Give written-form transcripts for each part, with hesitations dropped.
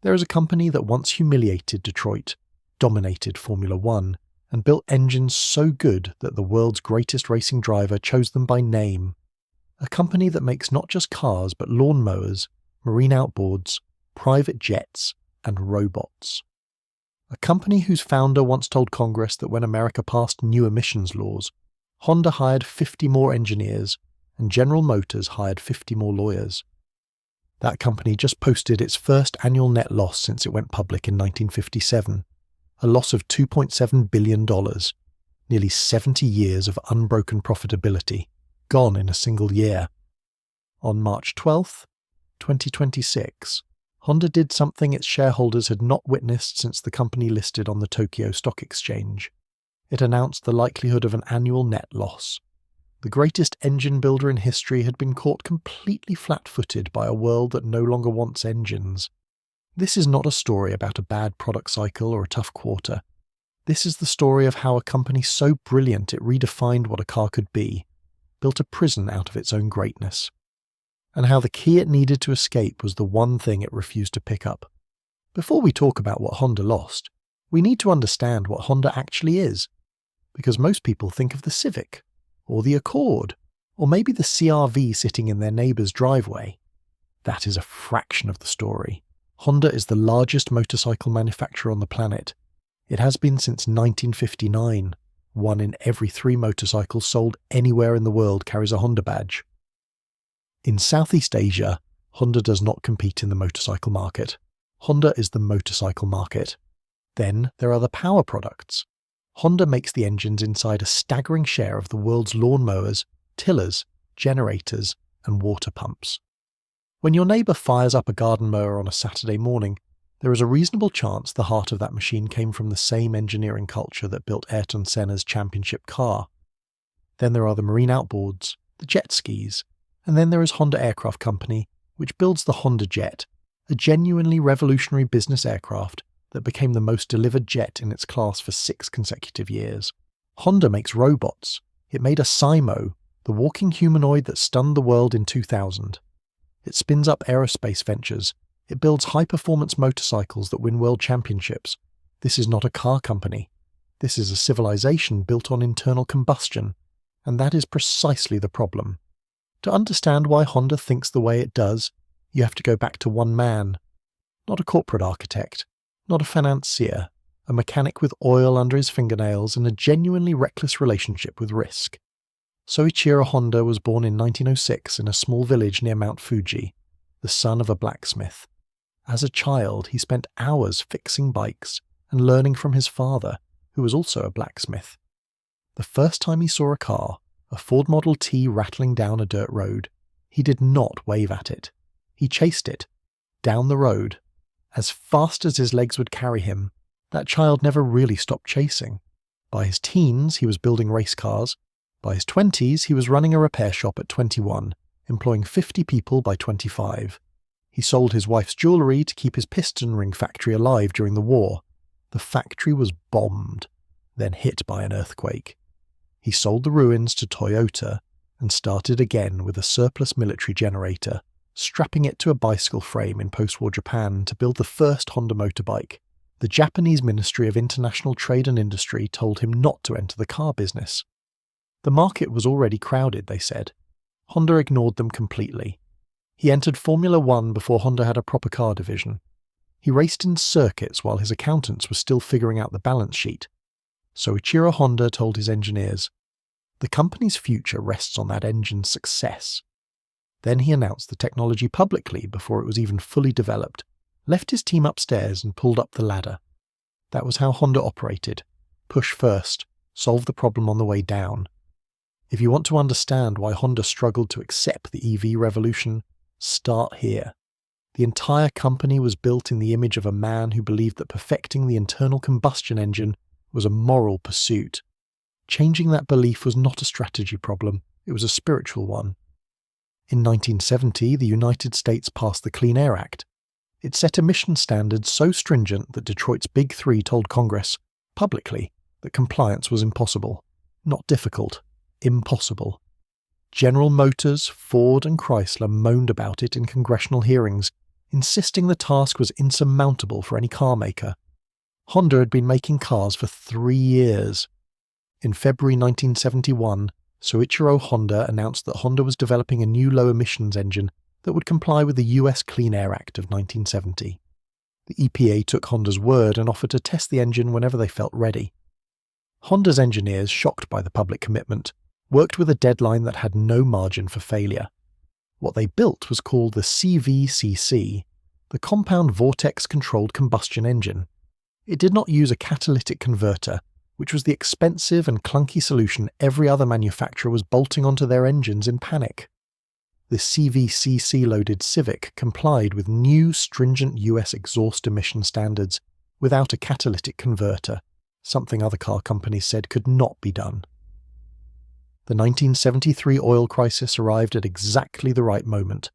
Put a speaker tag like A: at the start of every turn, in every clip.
A: There is a company that once humiliated Detroit, dominated Formula One, and built engines so good that the world's greatest racing driver chose them by name. A company that makes not just cars but lawnmowers, marine outboards, private jets, and robots. A company whose founder once told Congress that when America passed new emissions laws, Honda hired 50 more engineers and General Motors hired 50 more lawyers. That company just posted its first annual net loss since it went public in 1957, a loss of $2.7 billion, nearly 70 years of unbroken profitability, gone in a single year. On March 12, 2026, Honda did something its shareholders had not witnessed since the company listed on the Tokyo Stock Exchange. It announced the likelihood of an annual net loss. The greatest engine builder in history had been caught completely flat-footed by a world that no longer wants engines. This is not a story about a bad product cycle or a tough quarter. This is the story of how a company so brilliant it redefined what a car could be, built a prison out of its own greatness, and how the key it needed to escape was the one thing it refused to pick up. Before we talk about what Honda lost, we need to understand what Honda actually is, because most people think of the Civic, or the Accord, or maybe the CR-V sitting in their neighbour's driveway. That is a fraction of the story. Honda is the largest motorcycle manufacturer on the planet. It has been since 1959. 1 in every 3 motorcycles sold anywhere in the world carries a Honda badge. In Southeast Asia, Honda does not compete in the motorcycle market. Honda is the motorcycle market. Then there are the power products. Honda makes the engines inside a staggering share of the world's lawnmowers, tillers, generators, and water pumps. When your neighbour fires up a garden mower on a Saturday morning, there is a reasonable chance the heart of that machine came from the same engineering culture that built Ayrton Senna's championship car. Then there are the marine outboards, the jet skis, and then there is Honda Aircraft Company, which builds the Honda Jet, a genuinely revolutionary business aircraft that became the most delivered jet in its class for 6 consecutive years. Honda makes robots. It made a Simo, the walking humanoid that stunned the world in 2000. It spins up aerospace ventures. It builds high-performance motorcycles that win world championships. This is not a car company. This is a civilization built on internal combustion, and that is precisely the problem. To understand why Honda thinks the way it does, you have to go back to one man. Not a corporate architect, not a financier, a mechanic with oil under his fingernails and a genuinely reckless relationship with risk. Soichiro Honda was born in 1906 in a small village near Mount Fuji, the son of a blacksmith. As a child, he spent hours fixing bikes and learning from his father, who was also a blacksmith. The first time he saw a car, a Ford Model T rattling down a dirt road, he did not wave at it. He chased it, down the road, as fast as his legs would carry him. That child never really stopped chasing. By his teens, he was building race cars. By his 20s, he was running a repair shop at 21, employing 50 people by 25. He sold his wife's jewellery to keep his piston ring factory alive during the war. The factory was bombed, then hit by an earthquake. He sold the ruins to Toyota and started again with a surplus military generator, strapping it to a bicycle frame in post-war Japan to build the first Honda motorbike. The Japanese Ministry of International Trade and Industry told him not to enter the car business. The market was already crowded, they said. Honda ignored them completely. He entered Formula One before Honda had a proper car division. He raced in circuits while his accountants were still figuring out the balance sheet. Soichiro Honda told his engineers, "The company's future rests on that engine's success." Then he announced the technology publicly before it was even fully developed, left his team upstairs and pulled up the ladder. That was how Honda operated. Push first, solve the problem on the way down. If you want to understand why Honda struggled to accept the EV revolution, start here. The entire company was built in the image of a man who believed that perfecting the internal combustion engine was a moral pursuit. Changing that belief was not a strategy problem, it was a spiritual one. In 1970, the United States passed the Clean Air Act. It set emission standards so stringent that Detroit's Big Three told Congress, publicly, that compliance was impossible. Not difficult, impossible. General Motors, Ford and Chrysler moaned about it in congressional hearings, insisting the task was insurmountable for any car maker. Honda had been making cars for 3 years. In February 1971, Soichiro Honda announced that Honda was developing a new low-emissions engine that would comply with the US Clean Air Act of 1970. The EPA took Honda's word and offered to test the engine whenever they felt ready. Honda's engineers, shocked by the public commitment, worked with a deadline that had no margin for failure. What they built was called the CVCC, the Compound Vortex Controlled Combustion Engine. It did not use a catalytic converter, which was the expensive and clunky solution every other manufacturer was bolting onto their engines in panic. The CVCC-loaded Civic complied with new stringent US exhaust emission standards without a catalytic converter, something other car companies said could not be done. The 1973 oil crisis arrived at exactly the right moment.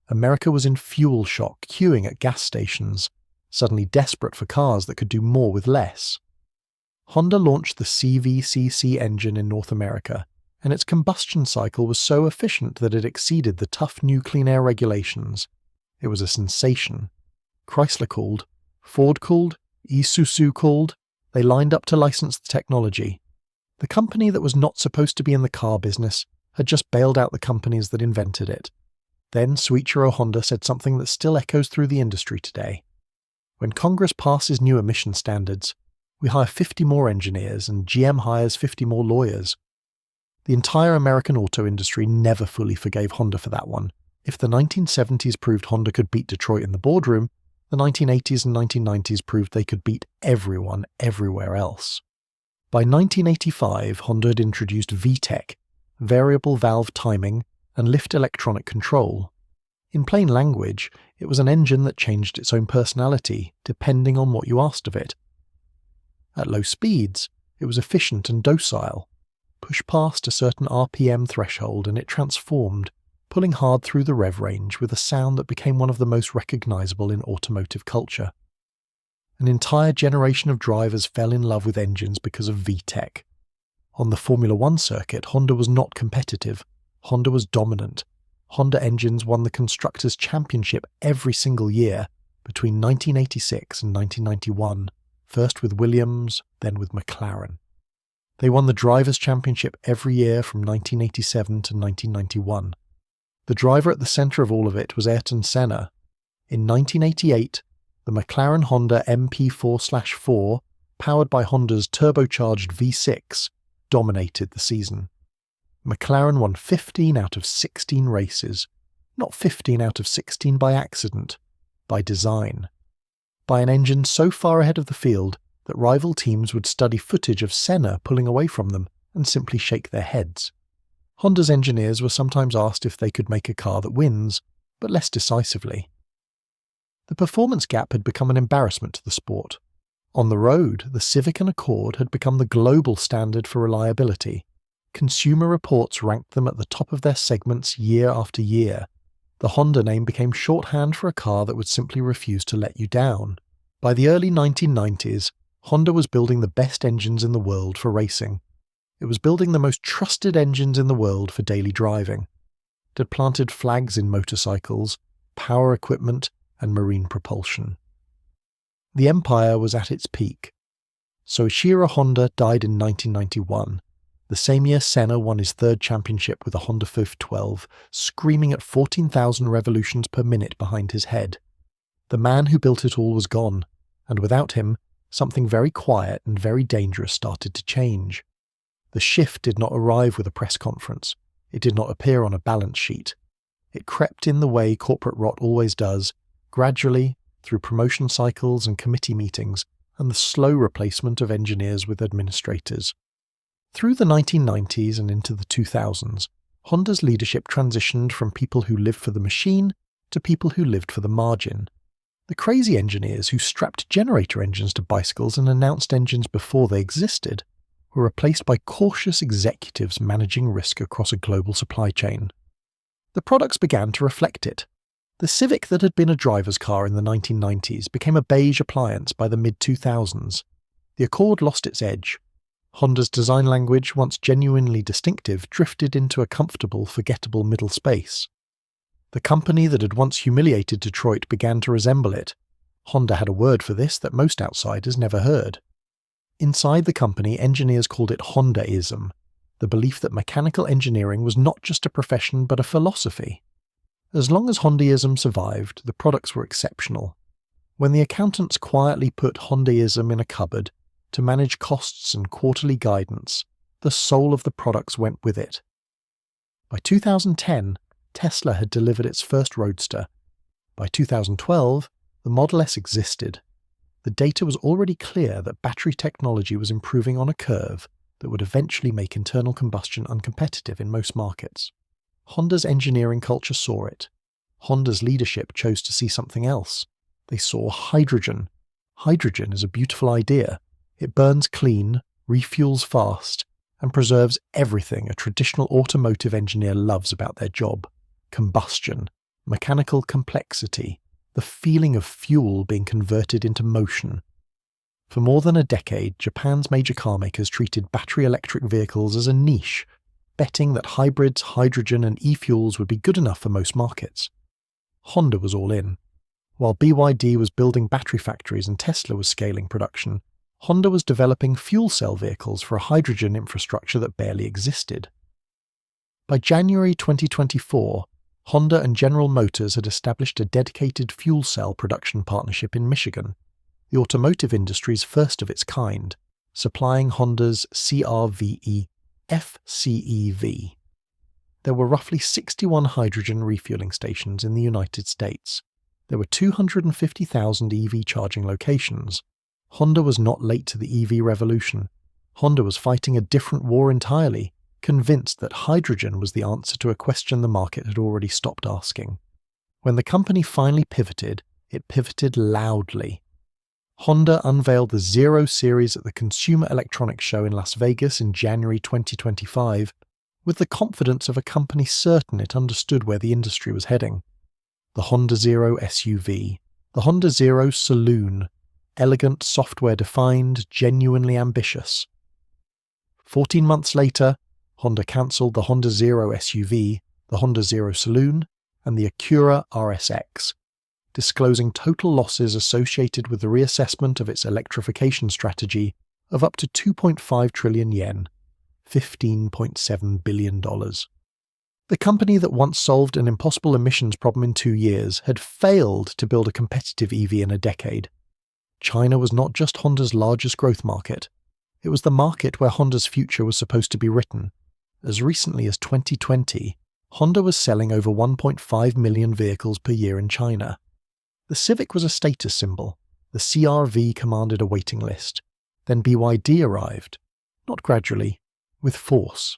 A: America was in fuel shock, queuing at gas stations, suddenly desperate for cars that could do more with less. Honda launched the CVCC engine in North America, and its combustion cycle was so efficient that it exceeded the tough new clean air regulations. It was a sensation. Chrysler called, Ford called, Isuzu called. They lined up to license the technology. The company that was not supposed to be in the car business had just bailed out the companies that invented it. Then Soichiro Honda said something that still echoes through the industry today. When Congress passes new emission standards, we hire 50 more engineers and GM hires 50 more lawyers. The entire American auto industry never fully forgave Honda for that one. If the 1970s proved Honda could beat Detroit in the boardroom, the 1980s and 1990s proved they could beat everyone everywhere else. By 1985, Honda had introduced VTEC, variable valve timing, and lift electronic control. In plain language, it was an engine that changed its own personality, depending on what you asked of it. At low speeds, it was efficient and docile. Push past a certain RPM threshold and it transformed, pulling hard through the rev range with a sound that became one of the most recognizable in automotive culture. An entire generation of drivers fell in love with engines because of VTEC. On the Formula One circuit, Honda was not competitive. Honda was dominant. Honda engines won the Constructors' Championship every single year between 1986 and 1991, first with Williams, then with McLaren. They won the Drivers' Championship every year from 1987 to 1991. The driver at the centre of all of it was Ayrton Senna. In 1988, the McLaren Honda MP4/4, powered by Honda's turbocharged V6, dominated the season. McLaren won 15 out of 16 races, not 15 out of 16 by accident, by design. By an engine so far ahead of the field that rival teams would study footage of Senna pulling away from them and simply shake their heads. Honda's engineers were sometimes asked if they could make a car that wins, but less decisively. The performance gap had become an embarrassment to the sport. On the road, the Civic and Accord had become the global standard for reliability. Consumer Reports ranked them at the top of their segments year after year. The Honda name became shorthand for a car that would simply refuse to let you down. By the early 1990s, Honda was building the best engines in the world for racing. It was building the most trusted engines in the world for daily driving. It had planted flags in motorcycles, power equipment, and marine propulsion. The empire was at its peak. Soichiro Honda died in 1991. The same year Senna won his third championship with a Honda 512, screaming at 14,000 revolutions per minute behind his head. The man who built it all was gone, and without him, something very quiet and very dangerous started to change. The shift did not arrive with a press conference. It did not appear on a balance sheet. It crept in the way corporate rot always does, gradually, through promotion cycles and committee meetings, and the slow replacement of engineers with administrators. Through the 1990s and into the 2000s, Honda's leadership transitioned from people who lived for the machine to people who lived for the margin. The crazy engineers who strapped generator engines to bicycles and announced engines before they existed were replaced by cautious executives managing risk across a global supply chain. The products began to reflect it. The Civic that had been a driver's car in the 1990s became a beige appliance by the mid-2000s. The Accord lost its edge. Honda's design language, once genuinely distinctive, drifted into a comfortable, forgettable middle space. The company that had once humiliated Detroit began to resemble it. Honda had a word for this that most outsiders never heard. Inside the company, engineers called it Hondaism, the belief that mechanical engineering was not just a profession but a philosophy. As long as Hondaism survived, the products were exceptional. When the accountants quietly put Hondaism in a cupboard to manage costs and quarterly guidance, the soul of the products went with it. By 2010, Tesla had delivered its first Roadster. By 2012, the Model S existed. The data was already clear that battery technology was improving on a curve that would eventually make internal combustion uncompetitive in most markets. Honda's engineering culture saw it. Honda's leadership chose to see something else. They saw hydrogen. Hydrogen is a beautiful idea. It burns clean, refuels fast, and preserves everything a traditional automotive engineer loves about their job: combustion, mechanical complexity, the feeling of fuel being converted into motion. For more than a decade, Japan's major car makers treated battery electric vehicles as a niche, betting that hybrids, hydrogen, and e-fuels would be good enough for most markets. Honda was all in. While BYD was building battery factories and Tesla was scaling production, Honda was developing fuel cell vehicles for a hydrogen infrastructure that barely existed. By January 2024, Honda and General Motors had established a dedicated fuel cell production partnership in Michigan, the automotive industry's first of its kind, supplying Honda's CR-VE FCEV. There were roughly 61 hydrogen refueling stations in the United States. There were 250,000 EV charging locations. Honda was not late to the EV revolution. Honda was fighting a different war entirely, convinced that hydrogen was the answer to a question the market had already stopped asking. When the company finally pivoted, it pivoted loudly. Honda unveiled the Zero series at the Consumer Electronics Show in Las Vegas in January 2025, with the confidence of a company certain it understood where the industry was heading. The Honda Zero SUV, the Honda Zero Saloon, elegant, software-defined, genuinely ambitious. 14 months later, Honda cancelled the Honda Zero SUV, the Honda Zero Saloon, and the Acura RSX, disclosing total losses associated with the reassessment of its electrification strategy of up to 2.5 trillion yen, $15.7 billion. The company that once solved an impossible emissions problem in 2 years had failed to build a competitive EV in a decade. China was not just Honda's largest growth market. It was the market where Honda's future was supposed to be written. As recently as 2020, Honda was selling over 1.5 million vehicles per year in China. The Civic was a status symbol. The CR-V commanded a waiting list. Then BYD arrived, not gradually, with force.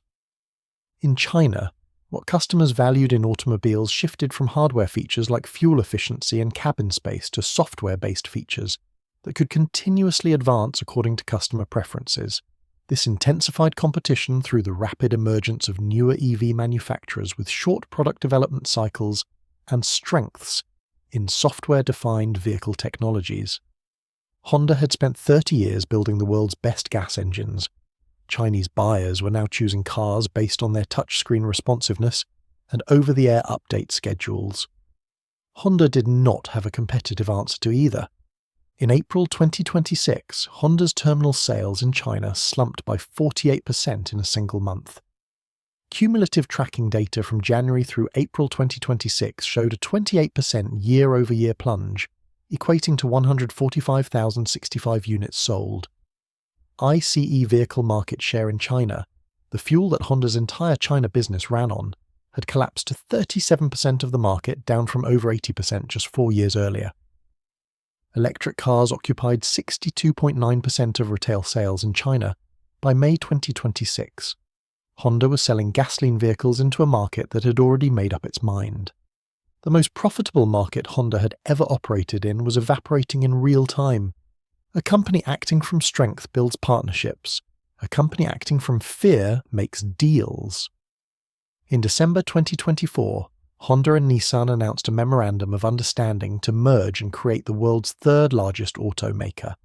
A: In China, what customers valued in automobiles shifted from hardware features like fuel efficiency and cabin space to software-based features that could continuously advance according to customer preferences. This intensified competition through the rapid emergence of newer EV manufacturers with short product development cycles and strengths in software-defined vehicle technologies. Honda had spent 30 years building the world's best gas engines. Chinese buyers were now choosing cars based on their touchscreen responsiveness and over-the-air update schedules. Honda did not have a competitive answer to either. In April 2026, Honda's terminal sales in China slumped by 48% in a single month. Cumulative tracking data from January through April 2026 showed a 28% year-over-year plunge, equating to 145,065 units sold. ICE vehicle market share in China, the fuel that Honda's entire China business ran on, had collapsed to 37% of the market, down from over 80% just 4 years earlier. Electric cars occupied 62.9% of retail sales in China by May 2026. Honda was selling gasoline vehicles into a market that had already made up its mind. The most profitable market Honda had ever operated in was evaporating in real time. A company acting from strength builds partnerships. A company acting from fear makes deals. In December 2024, Honda and Nissan announced a memorandum of understanding to merge and create the world's third largest automaker.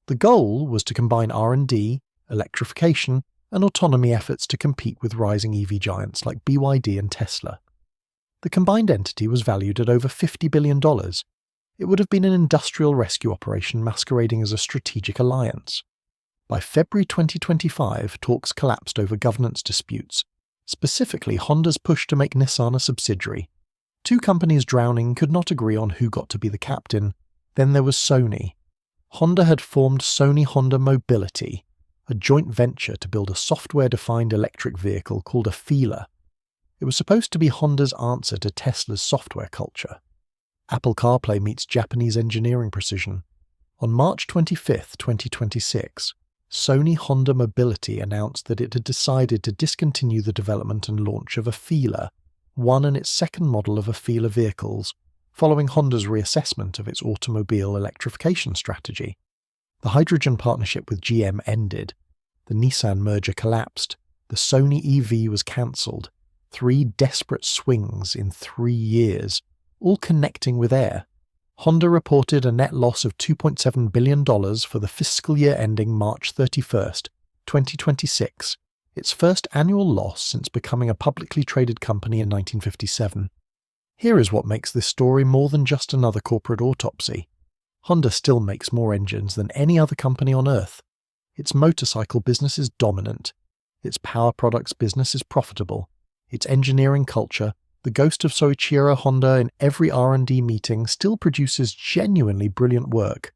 A: The goal was to combine R&D, electrification, and autonomy efforts to compete with rising EV giants like BYD and Tesla. The combined entity was valued at over $50 billion. It would have been an industrial rescue operation masquerading as a strategic alliance. By February 2025, talks collapsed over governance disputes, specifically Honda's push to make Nissan a subsidiary. Two companies drowning could not agree on who got to be the captain. Then there was Sony. Honda had formed Sony Honda Mobility, a joint venture to build a software-defined electric vehicle called a feeler. It was supposed to be Honda's answer to Tesla's software culture. Apple CarPlay meets Japanese engineering precision. On March 25, 2026, Sony Honda Mobility announced that it had decided to discontinue the development and launch of a feeler, one and its second model of a feeler vehicles, following Honda's reassessment of its automobile electrification strategy. The hydrogen partnership with GM ended, the Nissan merger collapsed, the Sony EV was cancelled. 3 desperate swings in 3 years, all connecting with Air. Honda reported a net loss of $2.7 billion for the fiscal year ending March 31st, 2026, its first annual loss since becoming a publicly traded company in 1957. Here is what makes this story more than just another corporate autopsy. Honda still makes more engines than any other company on Earth. Its motorcycle business is dominant. Its power products business is profitable. Its engineering culture, the ghost of Soichiro Honda in every R&D meeting, still produces genuinely brilliant work.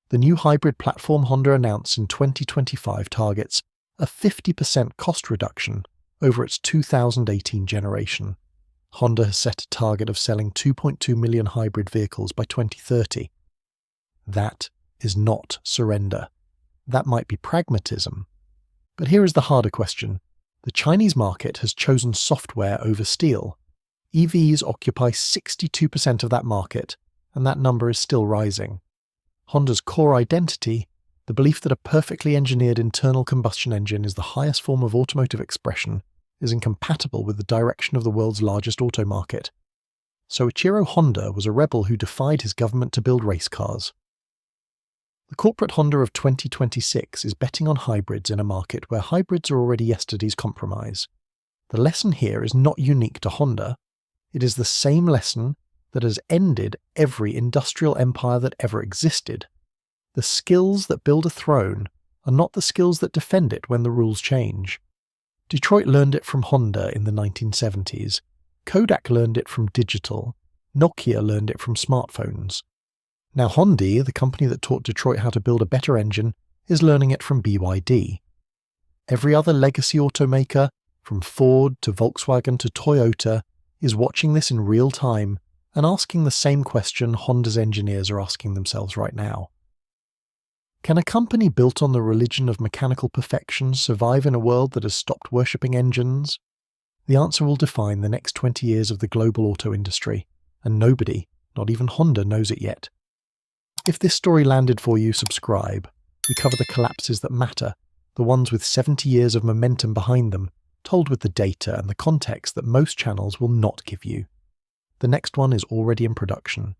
A: The new hybrid platform Honda announced in 2025 targets a 50% cost reduction over its 2018 generation. Honda has set a target of selling 2.2 million hybrid vehicles by 2030. That is not surrender. That might be pragmatism. But here is the harder question. The Chinese market has chosen software over steel. EVs occupy 62% of that market, and that number is still rising. Honda's core identity, the belief that a perfectly engineered internal combustion engine is the highest form of automotive expression, is incompatible with the direction of the world's largest auto market. Soichiro Honda was a rebel who defied his government to build race cars. The corporate Honda of 2026 is betting on hybrids in a market where hybrids are already yesterday's compromise. The lesson here is not unique to Honda. It is the same lesson that has ended every industrial empire that ever existed. The skills that build a throne are not the skills that defend it when the rules change. Detroit learned it from Honda in the 1970s. Kodak learned it from digital. Nokia learned it from smartphones. Now Honda, the company that taught Detroit how to build a better engine, is learning it from BYD. Every other legacy automaker, from Ford to Volkswagen to Toyota, is watching this in real time and asking the same question Honda's engineers are asking themselves right now. Can a company built on the religion of mechanical perfection survive in a world that has stopped worshipping engines? The answer will define the next 20 years of the global auto industry, and nobody, not even Honda, knows it yet. If this story landed for you, subscribe. We cover the collapses that matter, the ones with 70 years of momentum behind them, told with the data and the context that most channels will not give you. The next one is already in production.